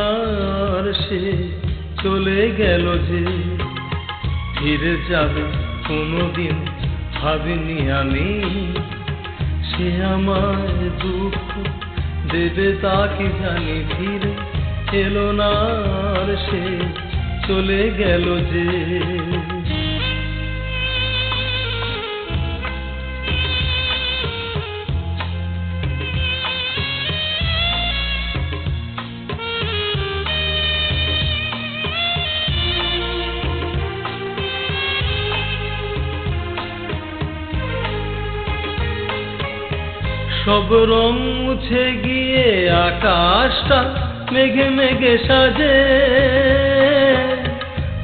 আর সে চলে গেল যে, ফিরে যাবে কোনোদিন ভাবিনি আমি। সে আমায় দুঃখ দেবে তা কি জানি, ফিরে এলো না আর সে চলে গেল যে। সব রং মুছে গিয়ে আকাশটা মেঘে মেঘে সাজে,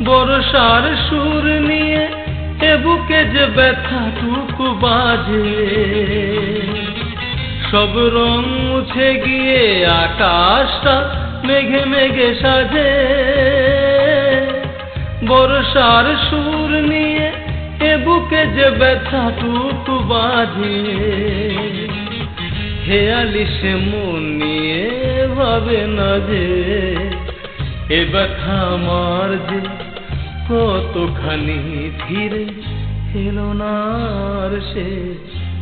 বর্ষার সুর নিয়ে এ বুকে যে ব্যথাটুকু বাজে। সব রং মুছে গিয়ে আকাশটা মেঘে মেঘে সাজে, বর্ষার সুর নিয়ে এ বুকে যে ব্যথাটুকু বাজে। হেয়ালি সে মন নিয়ে ভাবে না যে, এ ব্যথা আমার যে কতখানি, ফিরে এলো না আর সে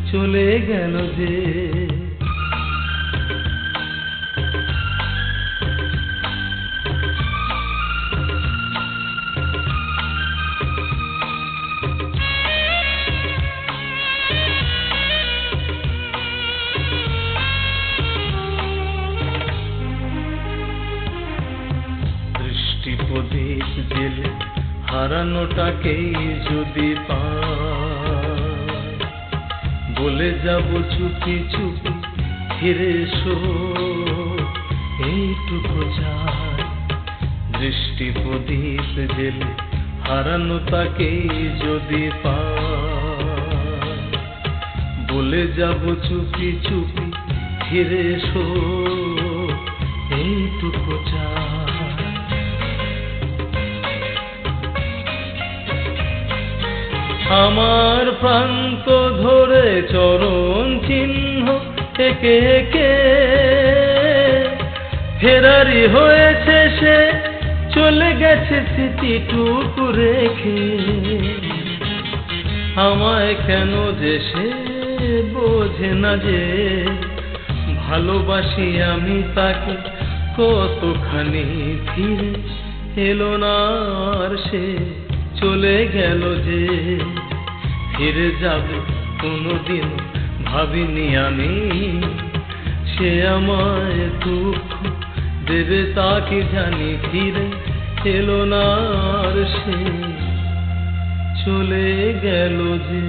চলে গেল যে। প্রদীপ জেলে হারানোটাকেই যদি পাই, বলে যাব চুপি চুপি ফিরে এসো, এইটুকু চাই। দৃষ্টি প্রদীপ জেলে হারানোটাকেই যদি পাই, বলে যাব চুপি চুপি ফিরে এসো, এইটুকু চাই। আমার প্রান্ত ধরে চরণ চিহ্ন একে একে ফেরারি হয়েছে সে, চলে গেছে স্মৃতিটুকু রেখে। আমায় কেন যে সে বোঝে না যে, ভালোবাসি আমি তাকে কতখানি, ফিরে এলো না আর সে চলে গেল যে। ফিরে যাবে কোনোদিন ভাবিনি আমি, সে আমায় দুঃখ দেবে তা কি জানি, ফিরে এলো না আর সে চলে গেল যে।